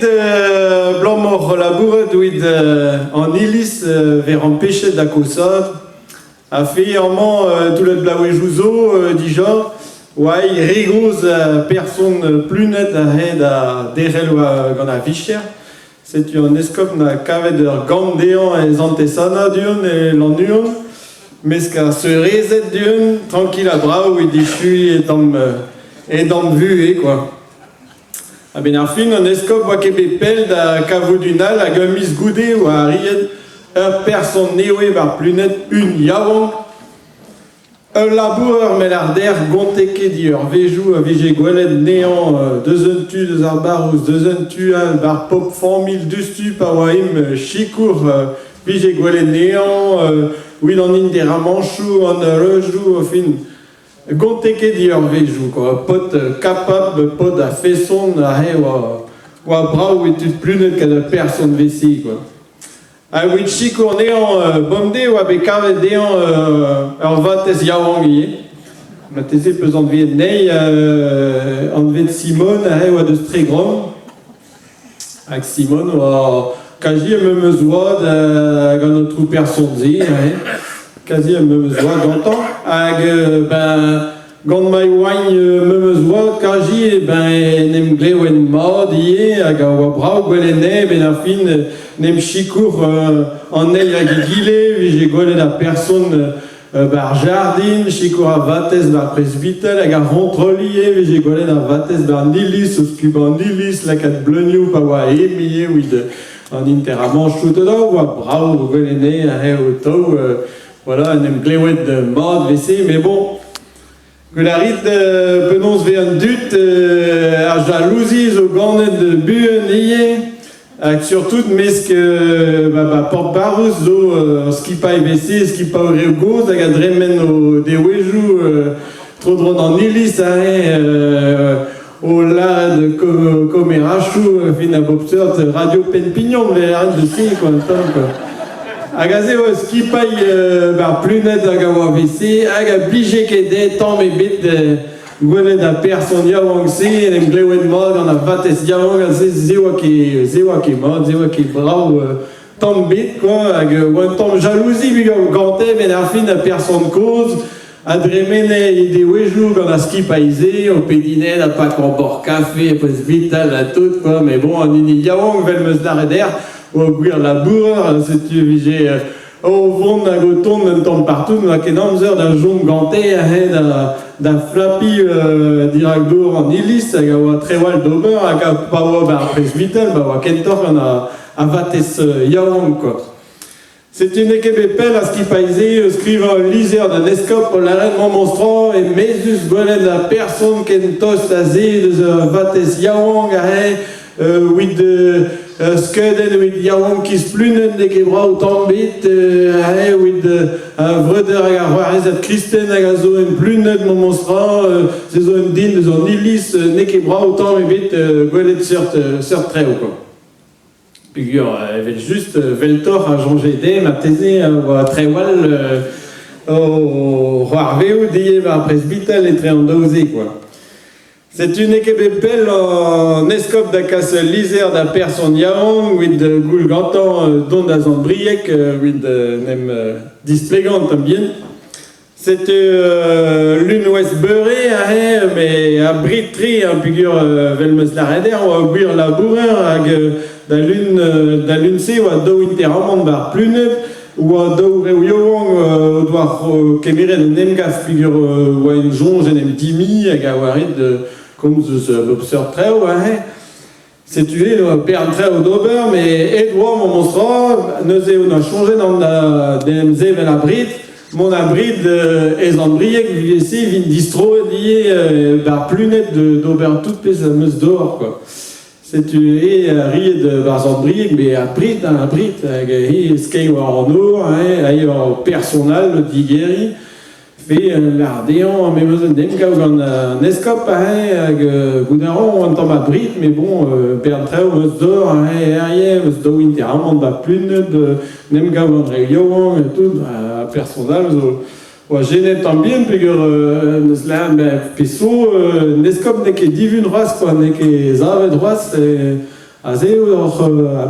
Blamor labouret ouid en ilis vers en péchet da kosad a fait tout le blaouejouzo dijor ouais rigoz personne plus net a hed a derel gant a vicher c'est un escop na kavet ur gandéan et antesana dion et l'annuon mais qu'à se rezet dion tranquille à brau et dischu et dans vu et quoi. Ah ben ar fin, an eskop oa ket bet pell da kavodunal hag un mis goude oa ried ur person neoe war plunet un yaouank. Un laboureur mel ar der gonteke di ur vejou a vije gwelet nean deus un tu deus ar barouz, deus un tu al bar pop famil dustu pa oa im chikour vije gwelet nean ouil an in der amanchou an rejou o fin. Gonteke di ur vejou, quoi. Pot capable, pot a fesson, a he oa brau et tout plunet kad a person vesi, quoi. A oit chikour nean bomde oa be kavet dean ur vatez yaouang ie. Ma teze peus an vet nei, an vet Simon, a he oa deus tre grom. Hag Simon oa kaji a memeus oad gant an trou person ze, a he. Quasi a memeus oad gantan, hag gant mai oain memeus oad kaji nem glewen mod ie, hag a oa brau gwelet ne, ben ar fin nem chikour an eil hag e gile, vije gwelet a person bar jardin, chikour a vatez bar presbitel, hag a rontroli ie, vije gwelet a vatez bar nilis, o skub an nilis, lakat bleunioù pa oa emi ie, ouid an inter a manchou da oa brau gwelet ne, a he o tau, voilà, on aime glewet de mod, VC, mais bon, que la rite penonce ve un dut a jalousie zo ganet de buen ie, hag surtout mesk porte barouz zo skipa VC, skipa o reo goz, hag a dremen o dewejou tro dron an ilis a o lad komerachou fin a bopseur radio penpignon ve a de si, quoi, quoi. Hag a zeo skipai bar plunet hag a oa vese, hag a blije ket de tamm e bet gwelet a person yaouank se, en em glewet mod gant a vatez yaouank a zeo a ket mod, zeo a ket brau tamm bet, quoi, hag oa tamm jalousie vi gante, men ar fin a person koz, a dremene e dewejou gant a skipai ze, o pedinet a pak an bor kafe, pez vital a tout, quoi, mais bon, an ini yaouank vel meus dareder, ou gwir laboureur, setu vije o vont hag o tont un tamm partout, ma ket amzer da jom gante a he da flapi dirak dour an ilis, hag a oa trewal d'ober, hag a pa oa bar presbitel, ba oa kentor gant a vatez yaouank, quoi. C'est une équipe pelle à skipaize, skriva liser d'un escop la reine monstran et mezus gwelet a personne kentos a ze deus vatez yaouank a he with skeden with yaouank kiz plunet de ket brau tambet a he with vreder hag a roarezat kristen hag a zo en plunet monstran se zo en din deus an ilis ne ket brau tamm ebet gwelet seurt treo, quoi. Pigur, evel just veltor a jonge de ma teze oa trewal o roarveo die bar presbitel et tre an daouze, quoi. C'est une équipe belle en escop da kas liser da person yaouank with goul gantan don da zan briek with nem displegant bien. C'est l'une ouest beurré a he, mais a britri un pigur vel meus lareder oa gwir laboureur hag da l'une se oa dao interamant bar plunet oa dao reo yaouank o doar kemeret en emgaf pigur oa en jonge en em dimi hag a oaret comme zeus bopseur treo a he. Setu pern treo d'ober, mais edouar mon monstra neuze o na chonge d'an dem ze vel a brit, mon abrid ez an briek vise vin distro die bar plunet d'ober tout pez a meus d'or, quoi. Setu ried bar zan briek, mais a brit, hag skei war an or, a ur personal digeri, fe l'ardean, me meus dem gav gant an eskop a he, hag goudaran an tamm a brit, mais bon, pern treo meus d'or a he, meus dao interamant ba plunet, nem gav gant reo yaouank et tout, a personal, oa genet an bien, pegur neus la peso, neskop ne ket divun roaz, quoi, ne ket zavet roaz, à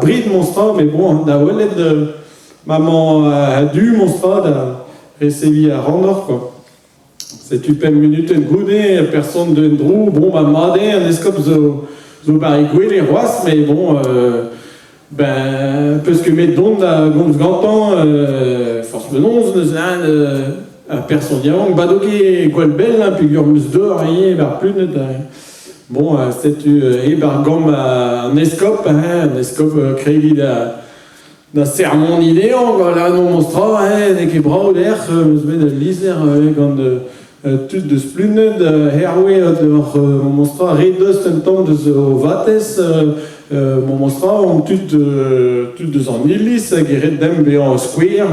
bride monstra, mais bon, da wallet de maman a dû monstra, da recevi à Randor, quoi. C'est une minute de goudé, personne de drou, bon, bah, madé, un escope zo barigoué les rois, mais bon, ben, parce que mes dons da gomz gantan, force menonz, personne diamant, badoké, gualbel, puis gurmus d'or, rien, bar plus, bon, c'est bar gom un escope créé d'un sermon idéant, là, non, monstra, avec les bras ou l'air, me de liser, quand tout de spluned, herwe, monstra, redost, un temps de vates, mon monstra, on tout de en illis, guéret d'em béant square,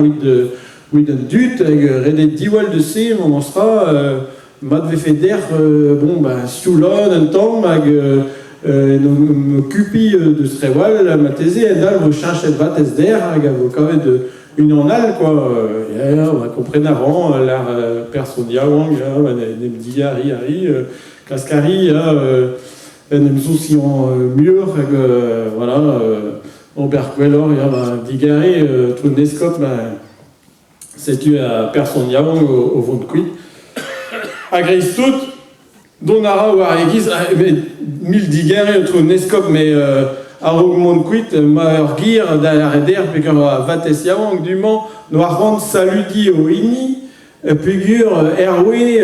with un dut, redet diwal de C, mon monstra, mat ve fait d'air, bon, bah, soulon, un temps, me cupi de strewal, ma thésé, et là, vos chachet vates d'air, vos cavet de une en all, quoi, on va comprendre avant, l'art personne diawang, nem diari, cascari, nem souci en mieux, voilà, Oberquellor, il y a digaré, tout un escope, c'est tu à personne diawang au fond de cuit. À Grace tout, Donara ou Aregis, mille digaré, tout un escope, mais à Rogmont quit, Maurgir, d'Aredère, puis quand Vates Yawang, du Mans, Noirand, Saludi au Ini, Pugur, Herway,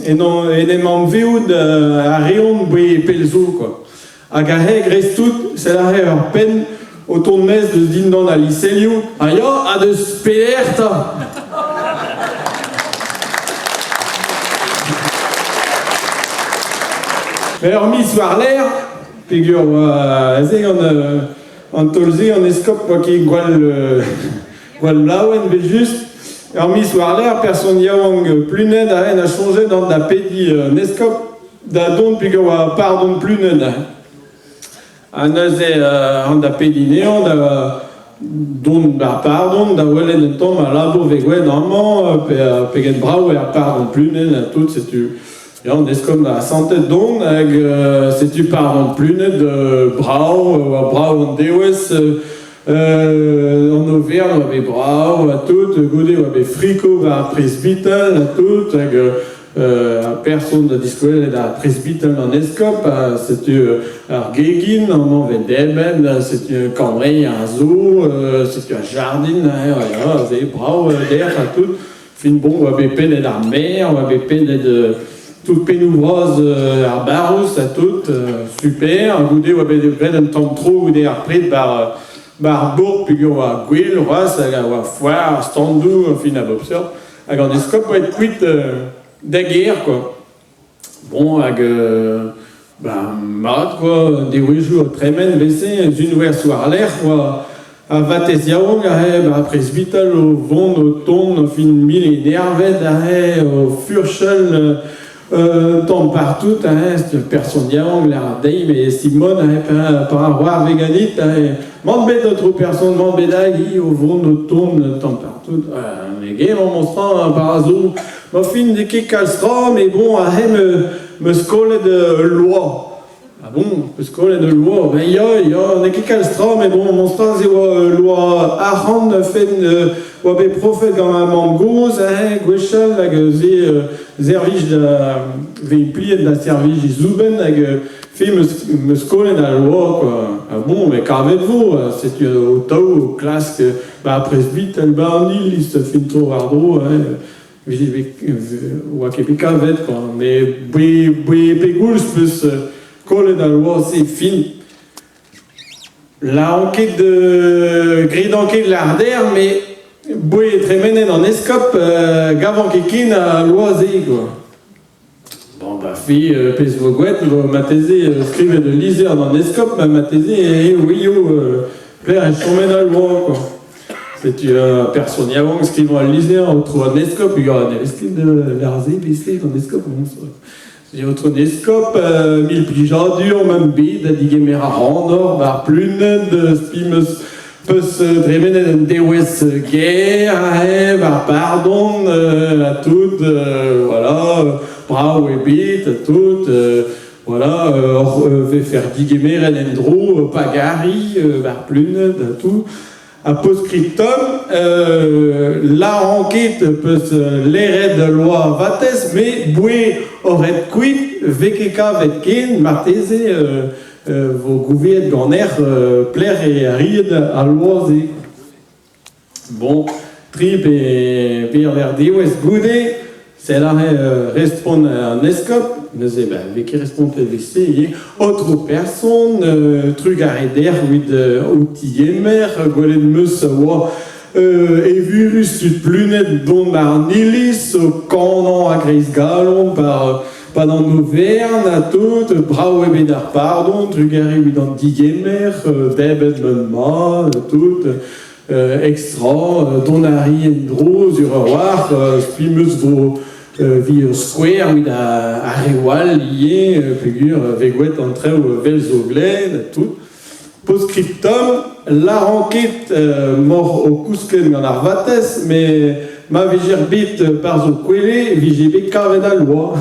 et Nemam Veoud, à Réon, Boué, Pelzo, quoi. À Gahé, Grace tout, c'est la réeur peine, autour de messe de Dindan à Licelio, aïe, à de Sperta. Mais hormis soir l'air, figure, en tolzé, en escope, quoi qui gual laouen, mais juste, hormis soir l'air, personne yawang plus ned a changé dans la pédi nescope, da don, figure, pardon plus ned. En da pédi néant, don, pardon, da wellen en tom, à labo vegoué, normalement, peget brau, pardon plus ned, tout, c'est tu. Et on est comme la santé d'on, si tu parles plus de brau, en dewes, en Auvergne, on avait brau, à tout, goudé, on avait frico, à presbytal, à tout, personne de discours, à presbytal en escope, c'est tu, Argegin, on avait deben, c'est tu, Cambrai, un zoo, c'est tu, un jardin, voilà, c'est brau, d'air, à tout, fin bon, on avait peine de la mer, on avait peine de. Toute pénouvrose à Barros, à tout, super. Goudé, ou avait des vrais d'un temps trop, ou des après par Bourg, puis à Guil, Ross, à Foire, Standou, fin à Bobsor. À Gandescope, pour être quitte de guerre, quoi. Bon, avec marre, quoi, des jours très bien, baissé, une ouverte soir l'air, quoi. À Vates Yawang, à Presbytal, au Vond, au Ton, au fin millénaire, au Furchel, tant partout, personne diamant, l'air d'aïe, mais Simone, par un roi véganite, m'embête d'autres personnes, m'embête d'aïe, au vent, au tourne, tant partout, les gars, mon monstrant, par hasard, ma fille de qui calstra, mais bon, me scolle de loi. Ah bon, me scolle de loi, ben on est qui calstra, mais bon, mon monstrant, c'est loi Aran, fait ou des prophètes comme un mango, Gwechal, Zervich de plié de la service de Zuben, fait me scoler dans la loi, quoi. Ah bon, mais qu'avez-vous, c'est au taux, classe, presbyte, elle bandit, il se fait trop ardo, ou à Québec, quoi. Mais, pégoul, je peux se coller dans la loi, c'est fini. La enquête de gris d'enquête de l'ardère, mais boué très mené dans l'escope, gavant kikin à loisé, quoi. Bon, bah, fille, pèse vos gouettes, ma thésée, scrive de liser dans l'escope, ma thésée, oui, plaire et chômer dans le bois, quoi. C'est personne yavang, scrive à liser, on trouve un escope, il y a un escope de l'arzé, baissé dans l'escope, bon, ça. J'ai autre nescope, mille plijats durs, même bide, à diguemera randor, bar pluned, spimes, peus dremenen en dewes guerre, bar pardon, à tout, voilà, brau et bit, à tout, Voilà, ve faire digemer endro, pagari, var plunet, tout. A postscriptum, la enquête peut l'eret de loi vates, mais boué aurait quid, vekeka vetken, martese, vos gouvernes ganer, plaire et ride à l'oise. Bon, trip et perverdi, ouest goudé, c'est là, répond un escope, mais c'est bien, qui répond à l'essai, autre personne, truc à aider, oui, outils émer, golet de meuse, et virus, tu plunet, don marnilis, canon à gris galon, pas dans nos vernes, à tout, bravo et bédard, pardon, truc à oui, dans digémer, debet, menma, tout, extra, donari, endro, zureroir, spimus, vos, via square, oui, à Rewal, lié, figure, veguet, entrée ou velzoglen, tout. Postscriptum, la enquête mort au Cousken en Arvates, mais ma vigerbit par zo quelle, vigébé carré la loi.